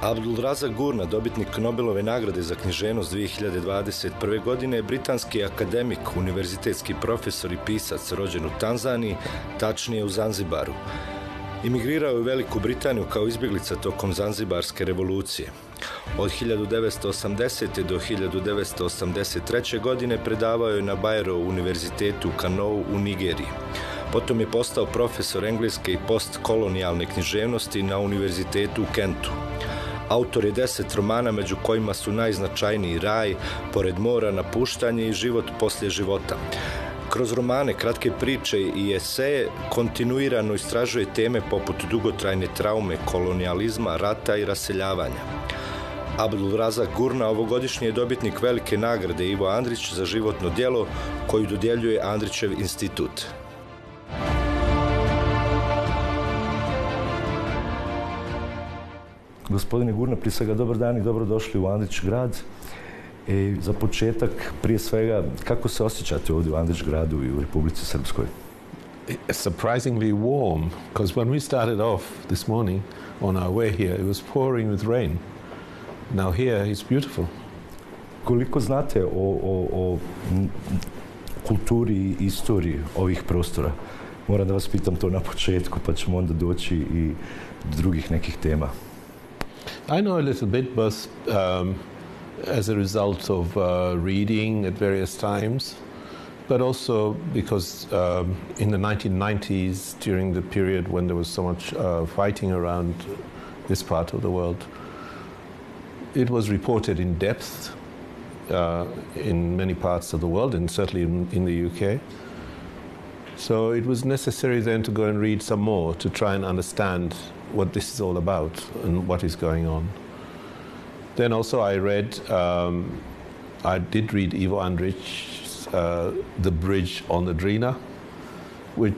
Abdulrazak Gurna, dobitnik Nobelove nagrade za književnost 2021. godine, je britanski akademik, univerzitetski profesor i pisac, rođen u Tanzaniji, tačnije u Zanzibaru. Imigrirao je u Veliku Britaniju kao izbjeglica tokom Zanzibarske revolucije. Od 1980. do 1983. godine predavao je na Bayero univerzitetu u Kanou u Nigeriji. Potom je postao profesor engleske i postkolonijalne književnosti na univerzitetu u Kentu. Autor je 10 romana, među kojima su najznačajniji Raj, Pored mora, Napuštanje i Život poslije života. Kroz romane, kratke priče i eseje kontinuirano istražuje teme poput dugotrajne traume, kolonijalizma, rata i raseljavanja. Abdulrazak Gurna ovogodišnji je dobitnik velike nagrade Ivo Andrić za životno djelo koju dodjeljuje Andrićev institut. Gospodine Gurna, prije svega dobar dan i dobrodošli u Andrić grad. Za početak, prije svega, kako se osjećate ovdje u Andrić gradu i u Republici Srpskoj? It's surprisingly warm, because when we started off this morning on our way here, it was pouring with rain. Now here it's beautiful. Koliko znate o kulturi i istoriji ovih prostora? Moram da vas pitam to na početku, pa ćemo onda doći i do drugih nekih tema. I know a little bit, both as a result of reading at various times, but also because in the 1990s, during the period when there was so much fighting around this part of the world, it was reported in depth in many parts of the world, and certainly in the UK. So it was necessary then to go and read some more to try and understand what this is all about and what is going on. Then also I did read Ivo Andrić's The Bridge on the Drina, which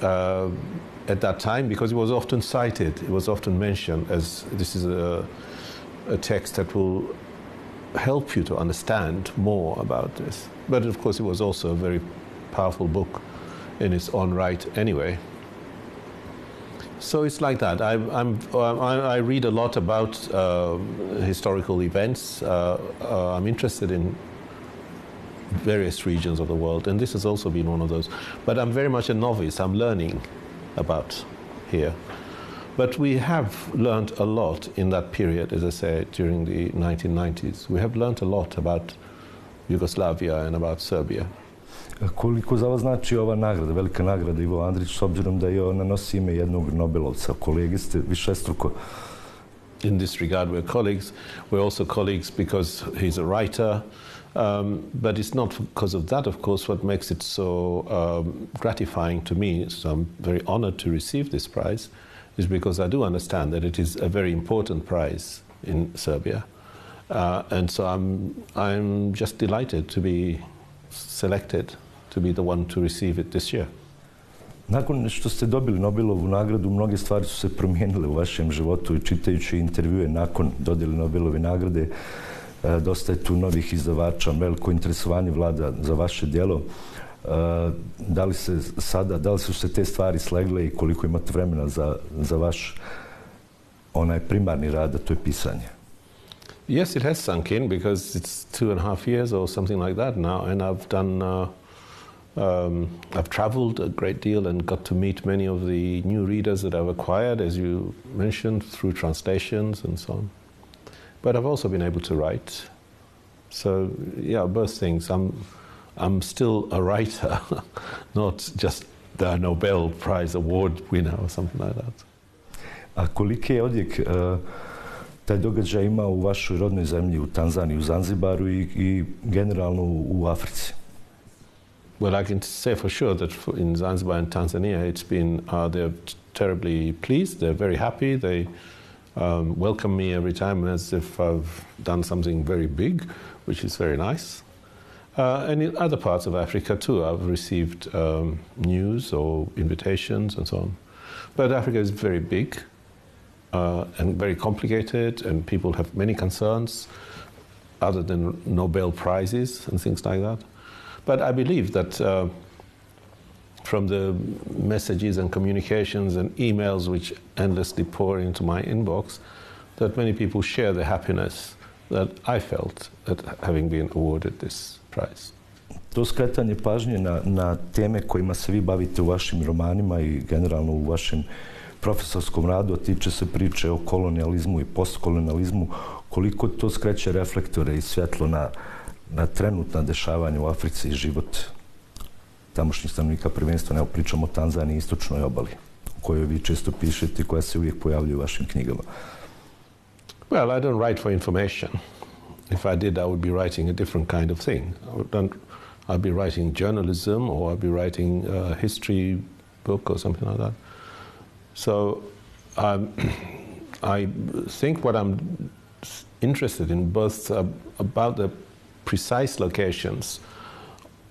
at that time, because it was often cited, it was often mentioned as this is a text that will help you to understand more about this. But of course it was also a very powerful book in its own right anyway. So it's like that. I read a lot about historical events. I'm interested in various regions of the world, and this has also been one of those. But I'm very much a novice. I'm learning about here. But we have learned a lot in that period, as I say, during the 1990s. We have learned a lot about Yugoslavia and about Serbia. Koliko za vas znači ova nagrada, velika nagrada Ivo Andrić, s obzirom da je ona nosi ime jednog Nobelovca, kolege ste višestruko? In this regard, we're colleagues. We're also colleagues because he's a writer, but it's not because of that, of course, what makes it so gratifying to me. So I'm very honored to receive this prize, is because I do understand that it is a very important prize in Serbia, and so I'm just delighted to be selected to be the one to receive it this year. Nakon što ste dobili Nobelovu nagradu, mnoge stvari su se promijenile u vašem životu i čitajući intervjue nakon dodjele Nobelove nagrade, dosta je tu novih izdavača, veliko interesovanje vlada za vaše djelo. Da li su se te stvari slegle i koliko imate vremena za vaš onaj primarni rad, a to je pisanje? Yes, it has sunk in because it's 2.5 years or something like that now, and I've traveled a great deal and got to meet many of the new readers that I've acquired, as you mentioned, through translations and so on. But I've also been able to write. So yeah, both things. I'm still a writer, not just the Nobel Prize award winner or something like that. A koliki je odjek taj događaj ima u vašoj rodnoj zemlji, u Tanzaniji, u Zanzibaru i generalno u Africi? Well, I can say for sure that in Zanzibar and Tanzania, it's been, they're terribly pleased, they're very happy, they welcome me every time as if I've done something very big, which is very nice. And in other parts of Africa too, I've received news or invitations and so on. But Africa is very big and very complicated, and people have many concerns other than Nobel Prizes and things like that. But I believe that from the messages and communications and emails which endlessly pour into my inbox, that many people share the happiness that I felt at having been awarded this prize. To skretanje pažnje na teme kojima se vi bavite u vašim romanima i generalno u vašem profesorskom radu, tiče se priče o kolonijalizmu i postkolonijalizmu, koliko to skreće reflektore i svjetlo na trenutna dešavanja u Africi i život tamošnjih stanovnika, prvenstveno, evo pričamo o Tanzaniji i istočnoj obali, o kojoj vi često pišete i koja se uvijek pojavljuje u vašim knjigama. Well, I don't write for information. If I did, I would be writing a different kind of thing. I'd be writing journalism, or I'd be writing a history book or something like that. So I think what I'm interested in, both about the precise locations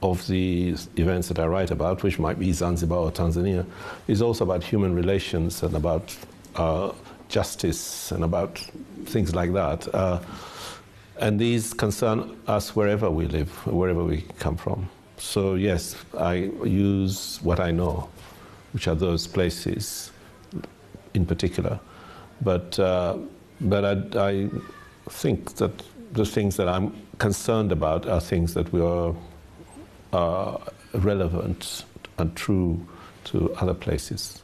of the events that I write about, which might be Zanzibar or Tanzania, is also about human relations and about justice and about things like that. And these concern us wherever we live, wherever we come from. So yes, I use what I know, which are those places in particular. But I think that the things that I'm concerned about are things that are relevant and true to other places.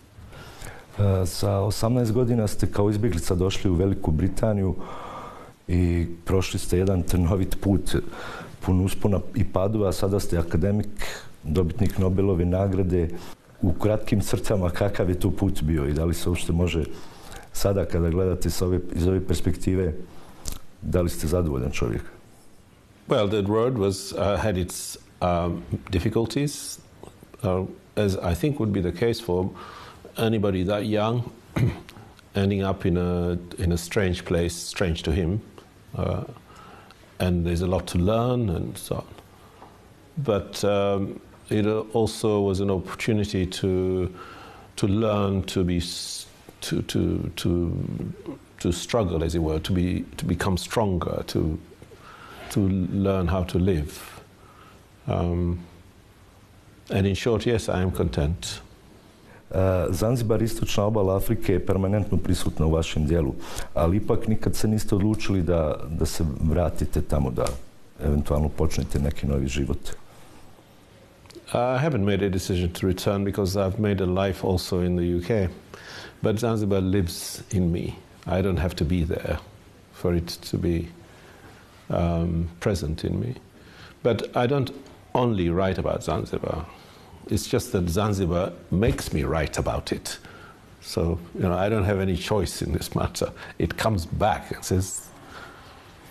Sa 18 godina ste kao izbjeglica došli u Veliku Britaniju i prošli ste jedan trnovit put pun uspona i padova, a sada ste akademik, dobitnik Nobelove nagrade. U kratkim crtama kakav je to put bio i da li se uopšte može sada kada gledate iz ove perspektive, da li ste zadovoljan čovjek? Well, the road had its difficulties, as I think would be the case for anybody that young, ending up in a strange place, strange to him, and there's a lot to learn and so on. But it also was an opportunity to learn to struggle, as it were, to become stronger, to learn how to live. And in short, yes, I am content. Zanzibar, istočna obala Afrike je permanentno prisutna u vašem dijelu, ali ipak nikad se niste odlučili da se vratite tamo, da eventualno počnete neki novi život. I haven't made a decision to return because I've made a life also in the UK. But Zanzibar lives in me. I don't have to be there for it to be present in me. But I don't only write about Zanzibar. It's just that Zanzibar makes me write about it. So, I don't have any choice in this matter. It comes back and says,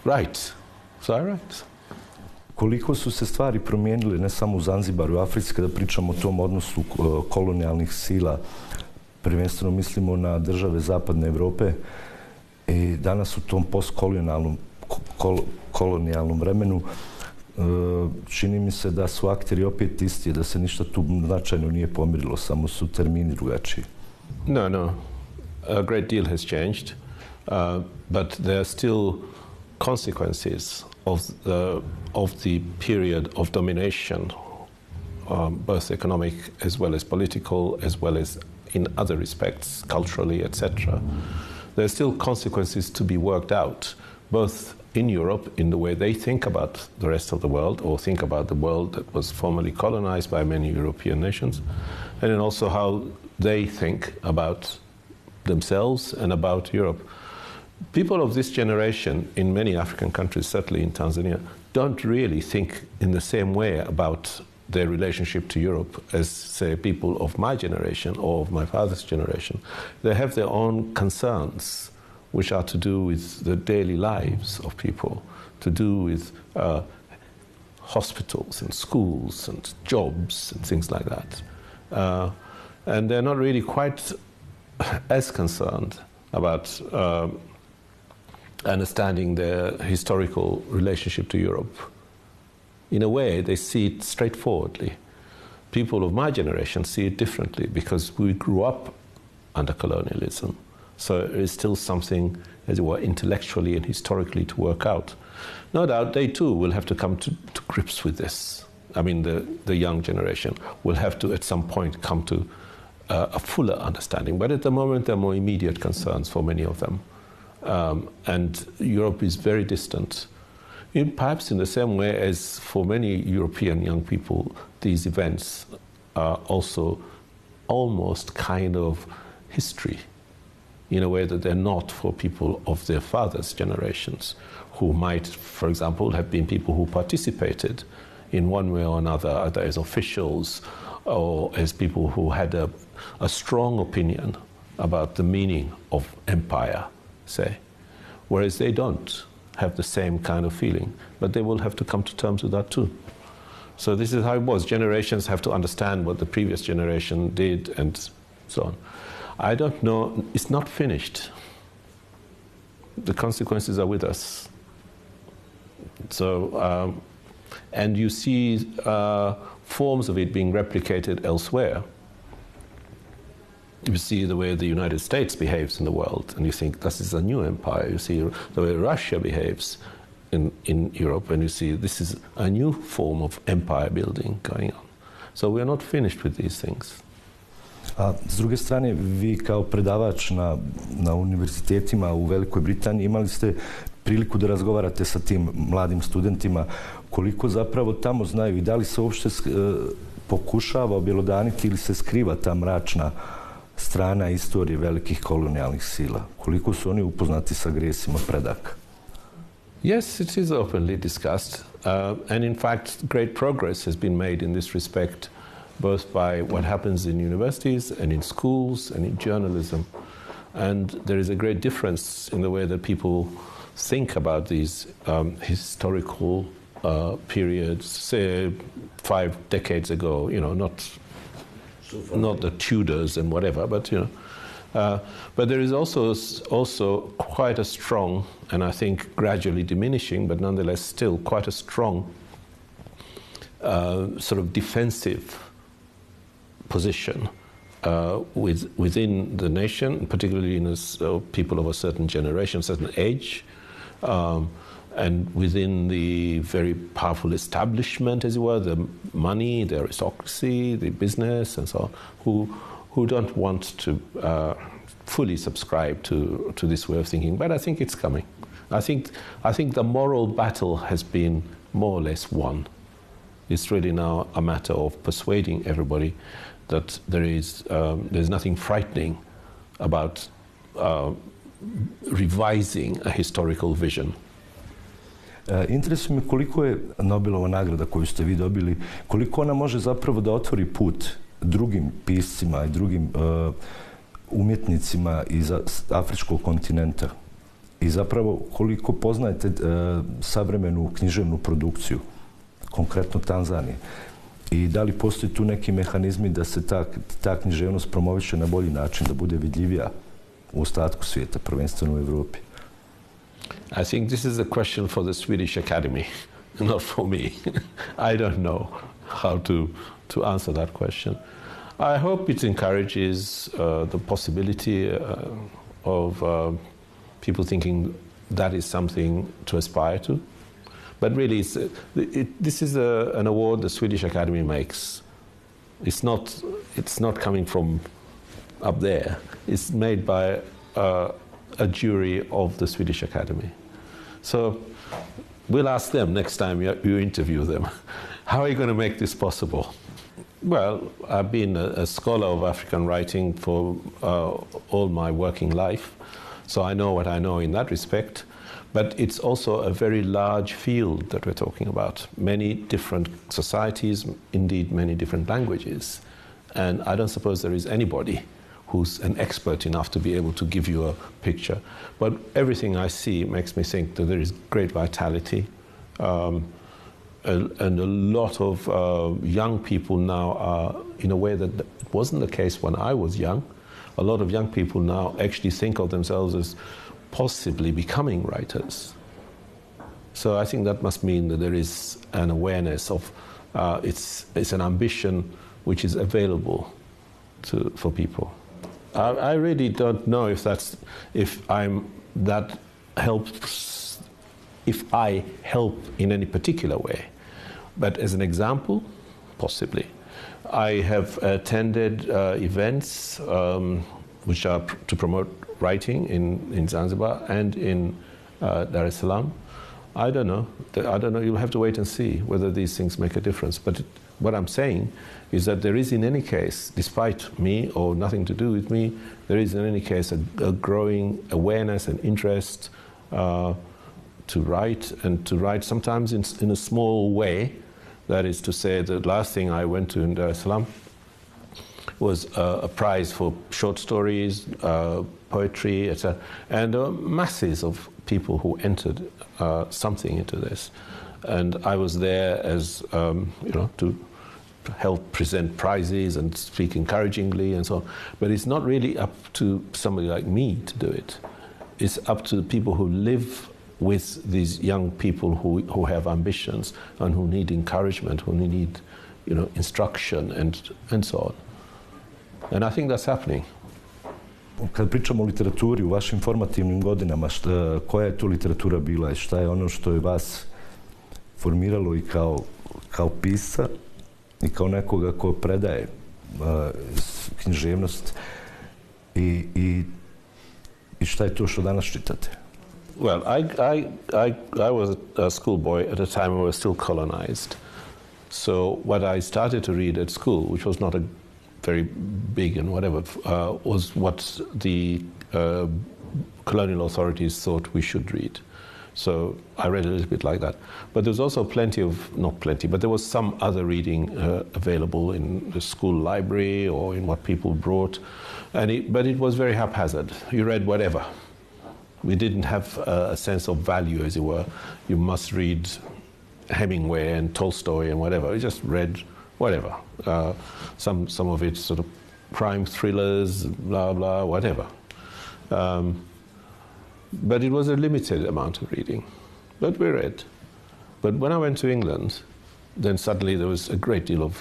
write. So I write. Koliko su se stvari promijenile, ne samo u Zanzibaru i Africi, kada pričamo o tom odnosu kolonijalnih sila, prvenstveno mislimo na države Zapadne Evrope, i danas u tom postkolonijalnom vremenu čini mi se da su akteri opet isti, da se ništa tu značajno nije pomirilo, samo su termini drugačiji. No. A great deal has changed, but there are still consequences of the period of domination, both economic as well as political, as well as in other respects, culturally, etc. There are still consequences to be worked out, both in Europe, in the way they think about the rest of the world, or think about the world that was formerly colonized by many European nations, and then also how they think about themselves and about Europe. People of this generation in many African countries, certainly in Tanzania, don't really think in the same way about their relationship to Europe as, say, people of my generation or of my father's generation. They have their own concerns, which are to do with the daily lives of people, to do with hospitals and schools and jobs and things like that. And they're not really quite as concerned about understanding their historical relationship to Europe. In a way, they see it straightforwardly. People of my generation see it differently because we grew up under colonialism. So there is still something, as it were, intellectually and historically to work out. No doubt they too will have to come to grips with this. I mean, the young generation will have to at some point come to a fuller understanding. But at the moment, there are more immediate concerns for many of them. And Europe is very distant. Perhaps in the same way as for many European young people, these events are also almost kind of history, in a way that they're not for people of their fathers' generations, who might, for example, have been people who participated in one way or another, either as officials or as people who had a strong opinion about the meaning of empire, say, whereas they don't have the same kind of feeling, but they will have to come to terms with that too. So this is how it was. Generations have to understand what the previous generation did and so on. I don't know, it's not finished. The consequences are with us. So, and you see forms of it being replicated elsewhere. You see the way the United States behaves in the world, and you think this is a new empire. You see the way Russia behaves in Europe, and you see this is a new form of empire building going on. So we are not finished with these things. A s druge strane, vi kao predavač na univerzitetima u Velikoj Britaniji imali ste priliku da razgovarate sa tim mladim studentima, koliko zapravo tamo znaju i da li se uopšte pokušava objelodaniti ili se skriva ta mračna strana istorije velikih kolonijalnih sila. Koliko su oni upoznati sa grijesima predaka? Yes, it is openly discussed. And in fact, great progress has been made in this respect, both by what happens in universities and in schools and in journalism. And there is a great difference in the way that people think about these historical periods, say 5 decades ago, you know, not the Tudors and whatever, but you know. But there is also quite a strong, and I think gradually diminishing, but nonetheless still quite a strong sort of defensive position within the nation, particularly in people of a certain generation, certain age, and within the very powerful establishment, as it were, the money, the aristocracy, the business, and so on, who don't want to fully subscribe to this way of thinking. But I think it's coming. I think the moral battle has been more or less won. It's really now a matter of persuading everybody that there's nothing frightening about revising a historical vision. Interesuje me koliko je Nobelova nagrada koju ste vi dobili, koliko ona može zapravo da otvori put drugim piscima i drugim umjetnicima iz afričkog kontinenta i zapravo koliko poznajete savremenu književnu produkciju, konkretno Tanzanije. I da li postoji tu neki mehanizmi da se ta književnost promoviše na bolji način, da bude vidljivija u ostatku svijeta, prvenstveno u Evropi? I think this is a question for the Swedish Academy, not for me. I don't know how to answer that question. I hope it encourages the possibility of people thinking that is something to aspire to. But really, this is an award the Swedish Academy makes. It's not coming from up there. It's made by a jury of the Swedish Academy. So we'll ask them next time you interview them, how are you going to make this possible? Well, I've been a scholar of African writing for all my working life, so I know what I know in that respect. But it's also a very large field that we're talking about. Many different societies, indeed many different languages. And I don't suppose there is anybody who's an expert enough to be able to give you a picture. But everything I see makes me think that there is great vitality. And a lot of young people now are, in a way that it wasn't the case when I was young. A lot of young people now actually think of themselves as possibly becoming writers. So I think that must mean that there is an awareness of it's an ambition which is available for people. I really don't know if I help in any particular way, but as an example, possibly. I have attended events which are to promote writing in Zanzibar and in Dar es Salaam. I don't know. You'll have to wait and see whether these things make a difference. But what I'm saying is that there is, in any case, despite me or nothing to do with me, there is, in any case, a growing awareness and interest to write, and to write sometimes in a small way. That is to say, the last thing I went to in Dar es Salaam was a prize for short stories, poetry, etc. And there were masses of people who entered something into this. And I was there as, to help present prizes and speak encouragingly and so on. But it's not really up to somebody like me to do it. It's up to the people who live with these young people who have ambitions and who need encouragement, who need, instruction and so on. And I think that's happening. Kad pričamo o literaturi u vašim formativnim godinama, koja je tu literatura bila i šta je ono što je vas formiralo i kao pisca i kao nekoga ko predaje književnost i šta je to što danas čitate? Well, I was a schoolboy at a time when we were still colonized. So what I started to read at school, which was not a very big and whatever, was what the colonial authorities thought we should read. So I read a little bit like that. But there was also not plenty, but there was some other reading available in the school library or in what people brought. But it was very haphazard. You read whatever. We didn't have a sense of value, as it were. You must read Hemingway and Tolstoy and whatever. We just read whatever. Some of it sort of crime thrillers, blah, blah, whatever. But it was a limited amount of reading. But we read. But when I went to England, then suddenly there was a great deal of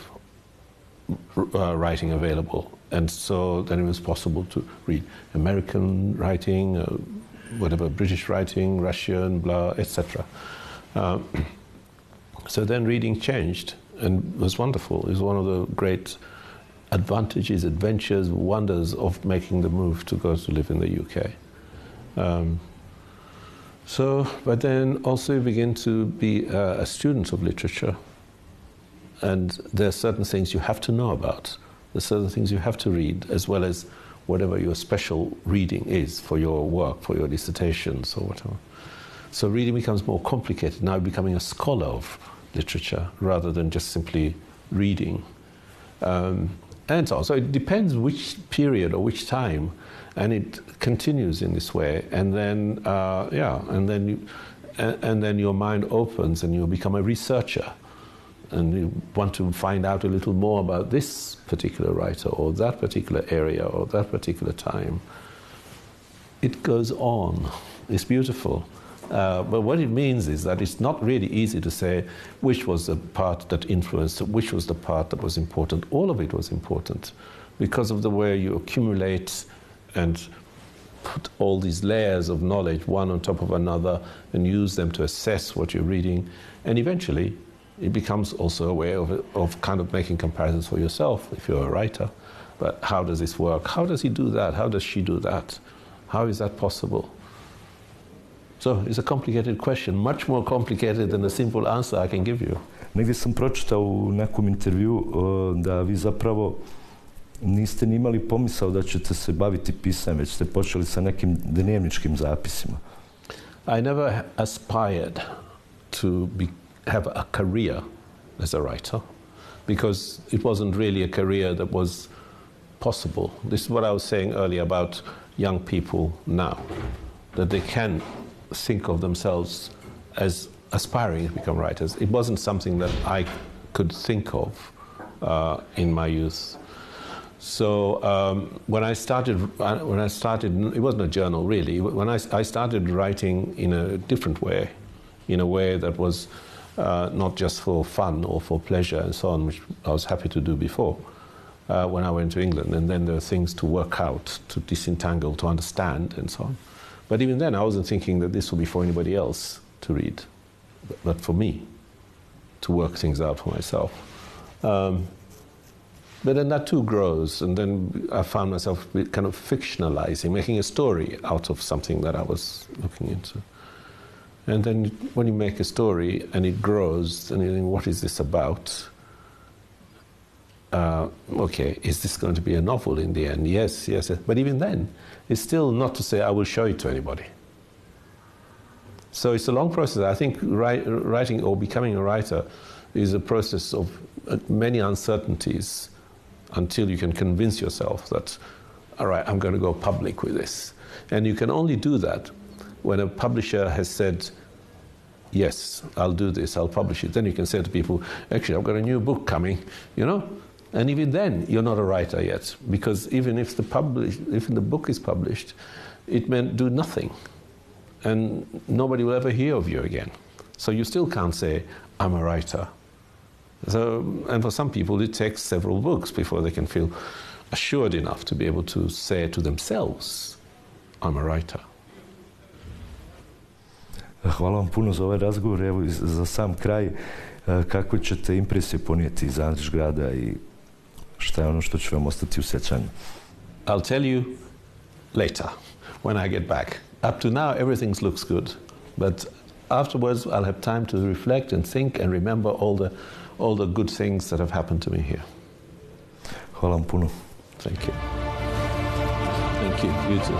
writing available. And so then it was possible to read American writing, whatever, British writing, Russian, blah, etc. So then reading changed and was wonderful. It was one of the great advantages, adventures, wonders of making the move to go to live in the UK. But then also you begin to be a student of literature, and there are certain things you have to know about. There are certain things you have to read, as well as whatever your special reading is for your work, for your dissertations or whatever. So reading becomes more complicated, now becoming a scholar of literature rather than just simply reading. And so on. So it depends which period or which time, and it continues in this way. And then, and then your mind opens and you become a researcher. And you want to find out a little more about this particular writer or that particular area or that particular time. It goes on. It's beautiful. But what it means is that it's not really easy to say which was the part that influenced, which was the part that was important. All of it was important because of the way you accumulate and put all these layers of knowledge one on top of another and use them to assess what you're reading. And eventually it becomes also a way of kind of making comparisons for yourself if you're a writer. But how does this work? How does he do that? How does she do that? How is that possible? So it's a complicated question, much more complicated than a simple answer I can give you. Negdje sam pročitao u nekom intervju da vi zapravo niste ni imali pomisao da ćete se baviti pisanjem, već ste počeli sa nekim dnevničkim zapisima. I never aspired to have a career as a writer, because it wasn't really a career that was possible. This is what I was saying earlier about young people now, that they can think of themselves as aspiring to become writers. It wasn't something that I could think of in my youth. So when I started, it wasn't a journal really. When I started writing in a different way, in a way that was not just for fun or for pleasure and so on, which I was happy to do before when I went to England. And then there were things to work out, to disentangle, to understand and so on. But even then I wasn't thinking that this would be for anybody else to read, but for me, to work things out for myself. But then that too grows, and then I found myself kind of fictionalizing, making a story out of something that I was looking into. And then when you make a story and it grows, and you think, what is this about? Okay, is this going to be a novel in the end? Yes, yes. But even then, it's still not to say I will show it to anybody. So it's a long process. I think writing or becoming a writer is a process of many uncertainties until you can convince yourself that, all right, I'm going to go public with this. And you can only do that when a publisher has said, yes, I'll do this, I'll publish it. Then you can say to people, actually, I've got a new book coming, you know? And even then, you're not a writer yet, because even if the book is published, it may do nothing, and nobody will ever hear of you again. So you still can't say, I'm a writer. So, and for some people, it takes several books before they can feel assured enough to be able to say to themselves, I'm a writer. Hvala vam puno za ovaj razgovor. Evo, za sam kraj, kako ćete impresije ponijeti iz Andrašgrada i šta je ono što će vam ostati u sjećanju? I'll tell you later, when I get back. Up to now, everything looks good, but afterwards I'll have time to reflect and think and remember all the good things that have happened to me here. Hvala vam puno. Thank you. Thank you. You too.